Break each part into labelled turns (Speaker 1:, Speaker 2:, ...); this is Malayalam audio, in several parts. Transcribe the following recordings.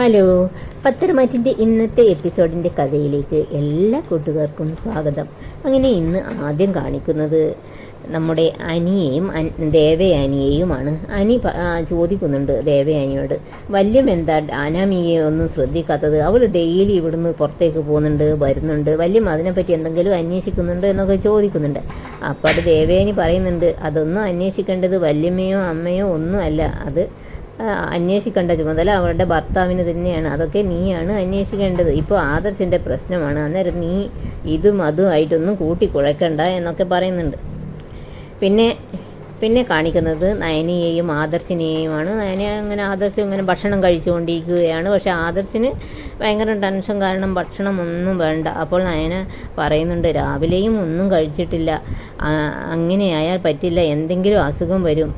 Speaker 1: ഹലോ, പത്തരമാറ്റിൻ്റെ ഇന്നത്തെ എപ്പിസോഡിൻ്റെ കഥയിലേക്ക് എല്ലാ കൂട്ടുകാർക്കും സ്വാഗതം. അങ്ങനെ ഇന്ന് ആദ്യം കാണിക്കുന്നത് നമ്മുടെ അനിയെയും ദേവയാനിയെയുമാണ്. അനി ചോദിക്കുന്നുണ്ട് ദേവയാനിയോട്, വല്യം എന്താ അനാമിയെ ഒന്നും ശ്രദ്ധിക്കാത്തത്? അവൾ ഡെയിലി ഇവിടുന്ന് പുറത്തേക്ക് പോകുന്നുണ്ട്, വരുന്നുണ്ട്, വല്യം അതിനെപ്പറ്റി എന്തെങ്കിലും അന്വേഷിക്കുന്നുണ്ട് എന്നൊക്കെ ചോദിക്കുന്നുണ്ട്. അപ്പോൾ അത് ദേവയാനി പറയുന്നുണ്ട്, അതൊന്നും അന്വേഷിക്കേണ്ടത് വല്യമ്മയോ അമ്മയോ ഒന്നും അല്ല, അത് അന്വേഷിക്കേണ്ട ചുമതല അവളുടെ ഭർത്താവിന് തന്നെയാണ്. അതൊക്കെ നീയാണ് അന്വേഷിക്കേണ്ടത്. ഇപ്പോൾ ആദർശിൻ്റെ പ്രശ്നമാണ്, അന്നേരം നീ ഇതും അതുമായിട്ടൊന്നും കൂട്ടിക്കുഴക്കണ്ട എന്നൊക്കെ പറയുന്നുണ്ട്. പിന്നെ കാണിക്കുന്നത് നയനയെയും ആദർശിനെയുമാണ്. നയന അങ്ങനെ ആദർശം ഇങ്ങനെ ഭക്ഷണം കഴിച്ചുകൊണ്ടിരിക്കുകയാണ്. പക്ഷേ ആദർശിന് ഭയങ്കര ടെൻഷൻ കാരണം ഭക്ഷണം ഒന്നും വേണ്ട. അപ്പോൾ നയന പറയുന്നുണ്ട്, രാവിലെയും ഒന്നും കഴിച്ചിട്ടില്ല, അങ്ങനെയായാൽ പറ്റില്ല, എന്തെങ്കിലും അസുഖം വരും,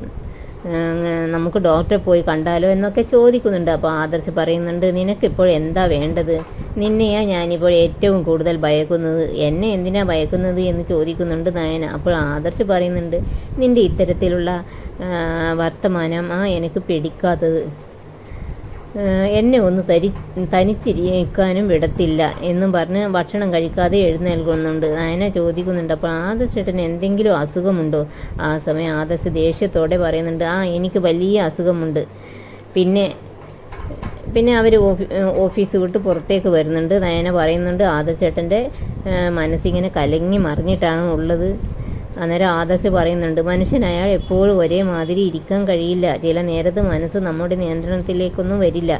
Speaker 1: നമുക്ക് ഡോക്ടറെ പോയി കണ്ടാലോ എന്നൊക്കെ ചോദിക്കുന്നുണ്ട്. അപ്പോൾ ആദർശ് പറയുന്നുണ്ട്, നിനക്കിപ്പോൾ എന്താ വേണ്ടത്? നിന്നെയാ ഞാനിപ്പോൾ ഏറ്റവും കൂടുതൽ ഭയക്കുന്നത്, എന്നെ എന്തിനാ ഭയക്കുന്നത് എന്ന് ചോദിക്കുന്നുണ്ട് നയന. അപ്പോൾ ആദർശ് പറയുന്നുണ്ട്, നിൻ്റെ ഇത്തരത്തിലുള്ള വർത്തമാനം എനിക്ക് പിടിക്കാത്തത്, എന്നെ ഒന്ന് തനിച്ചിരിക്കാനും വിടത്തില്ല എന്നും പറഞ്ഞ് ഭക്ഷണം കഴിക്കാതെ എഴുന്നേൽക്കുന്നുണ്ട്. നയന ചോദിക്കുന്നുണ്ട്, അപ്പോൾ ആദർശേട്ടന് എന്തെങ്കിലും അസുഖമുണ്ടോ? ആ സമയം ആദർശ് ദേഷ്യത്തോടെ പറയുന്നുണ്ട്, എനിക്ക് വലിയ അസുഖമുണ്ട്. പിന്നെ അവർ ഓഫീസ് വിട്ട് പുറത്തേക്ക് വരുന്നുണ്ട്. നയന പറയുന്നുണ്ട്, ആദർശേട്ടൻ്റെ മനസ്സിങ്ങനെ കലങ്ങി മറിഞ്ഞിട്ടാണ് ഉള്ളത്. അന്നേരം ആദർശ് പറയുന്നുണ്ട്, മനുഷ്യനയാൾ എപ്പോഴും ഒരേ മാതിരി ഇരിക്കാൻ കഴിയില്ല, ചില നേരത്ത് മനസ്സ് നമ്മുടെ നിയന്ത്രണത്തിലേക്കൊന്നും വരില്ല,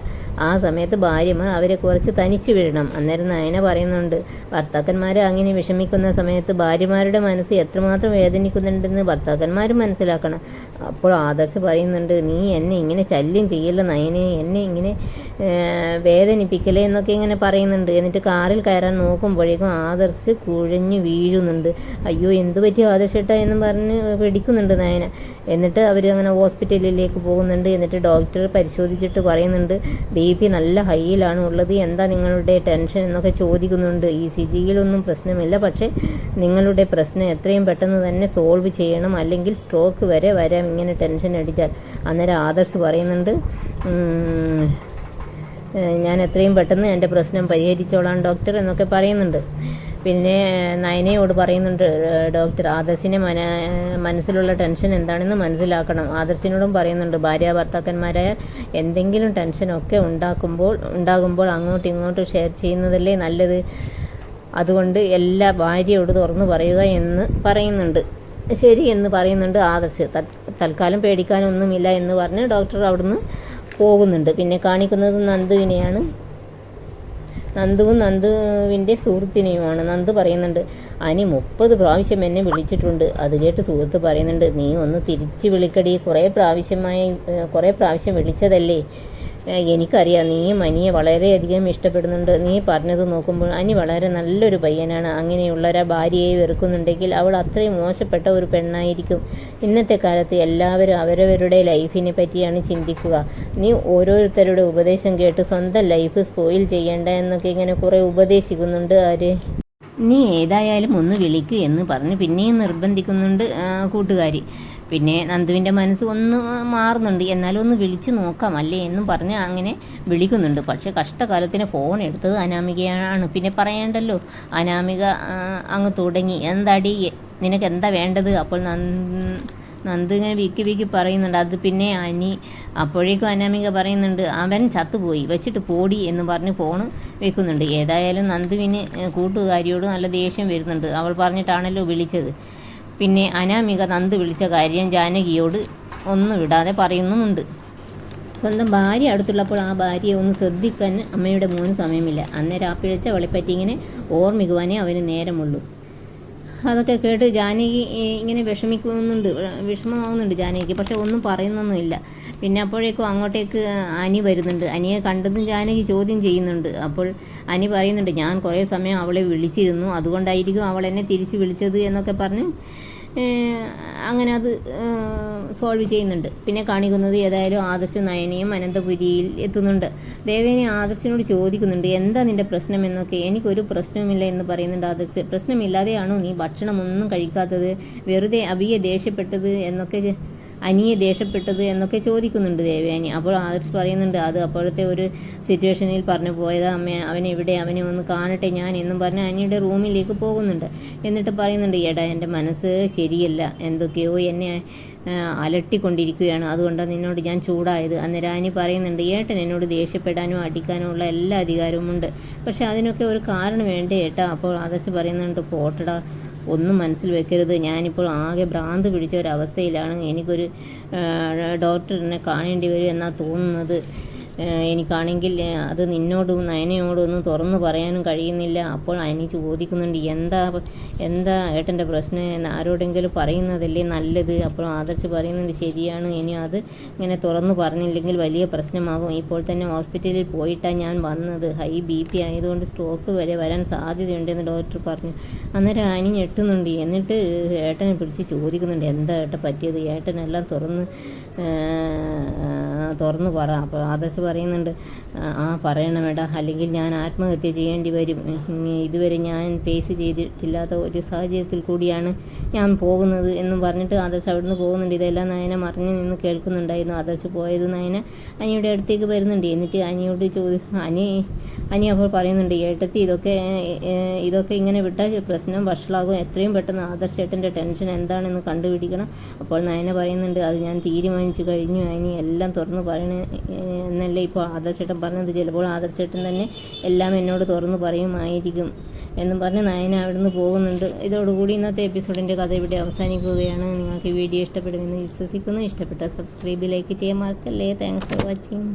Speaker 1: ആ സമയത്ത് ഭാര്യമാർ അവരെ കുറച്ച് തനിച്ചു വിടണം. അന്നേരം നയന പറയുന്നുണ്ട്, ഭർത്താക്കന്മാർ അങ്ങനെ വിഷമിക്കുന്ന സമയത്ത് ഭാര്യമാരുടെ മനസ്സ് എത്രമാത്രം വേദനിക്കുന്നുണ്ടെന്ന് ഭർത്താക്കന്മാരും മനസ്സിലാക്കണം. അപ്പോൾ ആദർശ് പറയുന്നുണ്ട്, നീ എന്നെ ഇങ്ങനെ ശല്യം ചെയ്യല്ലോ നയനെ, എന്നെ ഇങ്ങനെ വേദനിപ്പിക്കലേ എന്നൊക്കെ ഇങ്ങനെ പറയുന്നുണ്ട്. എന്നിട്ട് കാറിൽ കയറാൻ നോക്കുമ്പോഴേക്കും ആദർശ് കുഴഞ്ഞു വീഴുന്നുണ്ട്. അയ്യോ എന്ത് പറ്റി ആദർശേട്ടാ എന്നും പറഞ്ഞ് പിടിക്കുന്നുണ്ട് നയന. എന്നിട്ട് അവർ അങ്ങനെ ഹോസ്പിറ്റലിലേക്ക് പോകുന്നുണ്ട്. എന്നിട്ട് ഡോക്ടർ പരിശോധിച്ചിട്ട് പറയുന്നുണ്ട്, BP നല്ല ഹൈയിലാണ് ഉള്ളത്, എന്താ നിങ്ങളുടെ ടെൻഷൻ എന്നൊക്കെ ചോദിക്കുന്നുണ്ട്. ECGയിലൊന്നും പ്രശ്നമില്ല, പക്ഷേ നിങ്ങളുടെ പ്രശ്നം എത്രയും പെട്ടെന്ന് തന്നെ സോൾവ് ചെയ്യണം, അല്ലെങ്കിൽ സ്ട്രോക്ക് വരെ വരാം ഇങ്ങനെ ടെൻഷൻ അടിച്ചാൽ. അന്നേരം ആദർശ് പറയുന്നുണ്ട്, ഞാൻ എത്രയും പെട്ടെന്ന് എൻ്റെ പ്രശ്നം പരിഹരിച്ചോളാം ഡോക്ടർ എന്നൊക്കെ പറയുന്നുണ്ട്. പിന്നെ നയനയോട് പറയുന്നുണ്ട് ഡോക്ടർ, ആദർശിനെ മനസ്സിലുള്ള ടെൻഷൻ എന്താണെന്ന് മനസ്സിലാക്കണം. ആദർശിനോടും പറയുന്നുണ്ട്, ഭാര്യ ഭർത്താക്കന്മാരായ എന്തെങ്കിലും ടെൻഷനൊക്കെ ഉണ്ടാകുമ്പോൾ അങ്ങോട്ടും ഇങ്ങോട്ടും ഷെയർ ചെയ്യുന്നതല്ലേ നല്ലത്, അതുകൊണ്ട് എല്ലാ ഭാര്യയോട് തുറന്നു പറയുക എന്ന് പറയുന്നുണ്ട്. ശരി എന്ന് പറയുന്നുണ്ട് ആദർശ്. തൽക്കാലം പേടിക്കാനൊന്നുമില്ല എന്ന് പറഞ്ഞ് ഡോക്ടർ അവിടുന്ന് പോകുന്നുണ്ട്. പിന്നെ കാണിക്കുന്നത് നന്ദുവിനെയാണ്. നന്ദുവും നന്ദുവിൻ്റെ സുഹൃത്തിനെയുമാണ്. നന്ദു പറയുന്നുണ്ട്, അനി 30 പ്രാവശ്യം എന്നെ വിളിച്ചിട്ടുണ്ട്. അത് കേട്ട് സുഹൃത്ത് പറയുന്നുണ്ട്, നീ ഒന്ന് തിരിച്ചു വിളിക്കടി, കുറേ പ്രാവശ്യം വിളിച്ചതല്ലേ, എനിക്കറിയാം നീയും അനിയെ വളരെയധികം ഇഷ്ടപ്പെടുന്നുണ്ട്. നീ പറഞ്ഞത് നോക്കുമ്പോൾ അനി വളരെ നല്ലൊരു പയ്യനാണ്. അങ്ങനെയുള്ളൊരു ഭാര്യയെ വെറുക്കുന്നുണ്ടെങ്കിൽ അവൾ അത്രയും മോശപ്പെട്ട ഒരു പെണ്ണായിരിക്കും. ഇന്നത്തെ കാലത്ത് എല്ലാവരും അവരവരുടെ ലൈഫിനെ പറ്റിയാണ് ചിന്തിക്കുക. നീ ഓരോരുത്തരുടെ ഉപദേശം കേട്ട് സ്വന്തം ലൈഫ് സ്പോയിൽ ചെയ്യേണ്ട എന്നൊക്കെ ഇങ്ങനെ കുറേ ഉപദേശിക്കുന്നുണ്ട് നീ ഏതായാലും ഒന്ന് വിളിക്ക് എന്ന് പറഞ്ഞ് പിന്നെയും നിർബന്ധിക്കുന്നുണ്ട് കൂട്ടുകാരി. പിന്നെ നന്ദുവിൻ്റെ മനസ്സ് ഒന്ന് മാറുന്നുണ്ട്, എന്നാലും ഒന്ന് വിളിച്ച് നോക്കാം അല്ലേ എന്നും പറഞ്ഞ് അങ്ങനെ വിളിക്കുന്നുണ്ട്. പക്ഷേ കഷ്ടകാലത്തിന് ഫോൺ എടുത്തത് അനാമികയാണ്. പിന്നെ പറയണ്ടല്ലോ, അനാമിക അങ്ങ് തുടങ്ങി, എന്താടി നിനക്ക് എന്താ വേണ്ടത്? അപ്പോൾ നന്ദു ഇങ്ങനെ വീക്കി പറയുന്നുണ്ട്, അത് പിന്നെ അനി. അപ്പോഴേക്കും അനാമിക പറയുന്നുണ്ട്, അവൻ ചത്തുപോയി, വെച്ചിട്ട് പോടി എന്ന് പറഞ്ഞ് ഫോണ് വെക്കുന്നുണ്ട്. ഏതായാലും നന്ദുവിന് കൂട്ടുകാരിയോട് നല്ല ദേഷ്യം വരുന്നുണ്ട്, അവൾ പറഞ്ഞിട്ടാണല്ലോ വിളിച്ചത്. പിന്നെ അനാമിക നന്ദു വിളിച്ച കാര്യം ജാനകിയോട് ഒന്നും വിടാതെ പറയുന്നുമുണ്ട്. സ്വന്തം ഭാര്യ അടുത്തുള്ളപ്പോൾ ആ ഭാര്യയെ ഒന്ന് ശ്രദ്ധിക്കാൻ അമ്മയുടെ മോന് സമയമില്ല. അന്നേരം ആ പിഴച്ച അവളെപ്പറ്റി ഇങ്ങനെ ഓർമ്മിക്കുവാനേ അവന് നേരമുള്ളൂ. അതൊക്കെ കേട്ട് ജാനകി ഇങ്ങനെ വിഷമമാകുന്നുണ്ട് ജാനകിക്ക്. പക്ഷെ ഒന്നും പറയുന്നൊന്നുമില്ല. പിന്നെ അപ്പോഴേക്കും അങ്ങോട്ടേക്ക് അനി വരുന്നുണ്ട്. അനിയെ കണ്ടതും ജാനകി ചോദ്യം ചെയ്യുന്നുണ്ട്. അപ്പോൾ അനി പറയുന്നുണ്ട്, ഞാൻ കുറേ സമയം അവളെ വിളിച്ചിരുന്നു, അതുകൊണ്ടായിരിക്കും അവൾ എന്നെ തിരിച്ച് വിളിച്ചത് എന്നൊക്കെ പറഞ്ഞ് അങ്ങനെ അത് സോൾവ് ചെയ്യുന്നുണ്ട്. പിന്നെ കാണിക്കുന്നത് ഏതായാലും ആദർശ് നയനയും അനന്തപുരിയിൽ എത്തുന്നുണ്ട്. ദേവേനെ ആദർശിനോട് ചോദിക്കുന്നുണ്ട്, എന്താ നിൻ്റെ പ്രശ്നം എന്നൊക്കെ. എനിക്കൊരു പ്രശ്നവുമില്ല എന്ന് പറയുന്നുണ്ട് ആദർശ്. പ്രശ്നമില്ലാതെയാണോ നീ ഭക്ഷണമൊന്നും കഴിക്കാത്തത്, വെറുതെ അവിയെ ദേഷ്യപ്പെട്ടത് എന്നൊക്കെ അനിയെ ദേഷ്യപ്പെട്ടത് എന്നൊക്കെ ചോദിക്കുന്നുണ്ട് ദേവയാനി. അപ്പോൾ ആദർശ് പറയുന്നുണ്ട് അത് അപ്പോഴത്തെ ഒരു സിറ്റുവേഷനിൽ പറഞ്ഞു പോയതാ അമ്മ, അവനെ ഒന്ന് കാണട്ടെ ഞാൻ എന്നും പറഞ്ഞ് അനിയുടെ റൂമിലേക്ക് പോകുന്നുണ്ട്. എന്നിട്ട് പറയുന്നുണ്ട് എടാ എൻ്റെ മനസ്സ് ശരിയല്ല, എന്തൊക്കെയോ എന്നെ അലട്ടിക്കൊണ്ടിരിക്കുകയാണ്, അതുകൊണ്ടാണ് നിന്നോട് ഞാൻ ചൂടായത്. അന്നേരം അനി പറയുന്നുണ്ട് ഏട്ടൻ എന്നോട് ദേഷ്യപ്പെടാനോ അടിക്കാനോ ഉള്ള എല്ലാ അധികാരവുമുണ്ട്, പക്ഷെ അതിനൊക്കെ ഒരു കാരണം വേണ്ടേ ഏട്ടാ. അപ്പോൾ ആദർശ് പറയുന്നുണ്ട് പോട്ടടാ, ഒന്നും മനസ്സിൽ വെക്കരുത്, ഞാനിപ്പോൾ ആകെ ഭ്രാന്ത് പിടിച്ച ഒരവസ്ഥയിലാണ്, എനിക്കൊരു ഡോക്ടറിനെ കാണേണ്ടി വരും എന്നാണ് തോന്നുന്നത്. എനിക്കാണെങ്കിൽ അത് നിന്നോടും നയനയോടും ഒന്നും തുറന്നു പറയാനും കഴിയുന്നില്ല. അപ്പോൾ അനി ചോദിക്കുന്നുണ്ട് എന്താ ഏട്ടൻ്റെ പ്രശ്നം, ആരോടെങ്കിലും പറയുന്നതല്ലേ നല്ലത്. അപ്പോൾ ആദർശ് പറയുന്നുണ്ട് ശരിയാണ്, ഇനി അത് ഇങ്ങനെ തുറന്നു പറഞ്ഞില്ലെങ്കിൽ വലിയ പ്രശ്നമാകും. ഇപ്പോൾ തന്നെ ഹോസ്പിറ്റലിൽ പോയിട്ടാണ് ഞാൻ വന്നത്, ഹൈ BP ആയതുകൊണ്ട് സ്ട്രോക്ക് വരെ വരാൻ സാധ്യതയുണ്ടെന്ന് ഡോക്ടർ പറഞ്ഞു. അന്നേരം അനി ഞെട്ടുന്നുണ്ട്. എന്നിട്ട് ഏട്ടനെ പിടിച്ച് ചോദിക്കുന്നുണ്ട് എന്താ ഏട്ടൻ പറ്റിയത്, ഏട്ടനെല്ലാം തുറന്നു പറ. അപ്പോൾ ആദർശ് പറയുന്നുണ്ട് പറയണമെടാ, അല്ലെങ്കിൽ ഞാൻ ആത്മഹത്യ ചെയ്യേണ്ടി വരും, ഇതുവരെ ഞാൻ ഫേസ് ചെയ്തിട്ടില്ലാത്ത ഒരു സാഹചര്യത്തിൽ കൂടിയാണ് ഞാൻ പോകുന്നത് എന്നും പറഞ്ഞിട്ട് ആദർശ് അവിടുന്ന് പോകുന്നുണ്ട്. ഇതെല്ലാം നയന മറിഞ്ഞു നിന്ന് കേൾക്കുന്നുണ്ടായിരുന്നു. ആദർശ് പോയത് നയന അനിയുടെ അടുത്തേക്ക് വരുന്നുണ്ട്. എന്നിട്ട് അനിയോട് അനി അപ്പോൾ പറയുന്നുണ്ട് ഏട്ടത്തി ഇതൊക്കെ ഇങ്ങനെ വിട്ടാൽ പ്രശ്നം വഷളാകും, എത്രയും പെട്ടെന്ന് ആദർശ് ഏട്ടൻ്റെ ടെൻഷൻ എന്താണെന്ന് കണ്ടുപിടിക്കണം. അപ്പോൾ നയന പറയുന്നുണ്ട് അത് ഞാൻ തീരുമാനിച്ചു കഴിഞ്ഞു അനി, എല്ലാം തുറന്നു പറയണേ എന്നല്ലേ ഇപ്പോൾ ആദർശേട്ടൻ പറഞ്ഞത്, ചിലപ്പോൾ ആദർശേട്ടൻ തന്നെ എല്ലാം എന്നോട് തുറന്നു പറയുമായിരിക്കും എന്നും പറഞ്ഞ് നയന അവിടുന്ന് പോകുന്നുണ്ട്. ഇതോടുകൂടി ഇന്നത്തെ എപ്പിസോഡിൻ്റെ കഥ ഇവിടെ അവസാനിക്കുകയാണ്. നിങ്ങൾക്ക് ഈ വീഡിയോ ഇഷ്ടപ്പെടുമെന്ന് വിശ്വസിക്കുന്നു. ഇഷ്ടപ്പെട്ട സബ്സ്ക്രൈബ് ലൈക്ക് ചെയ്യാൻ മറക്കല്ലേ. Thanks for watching.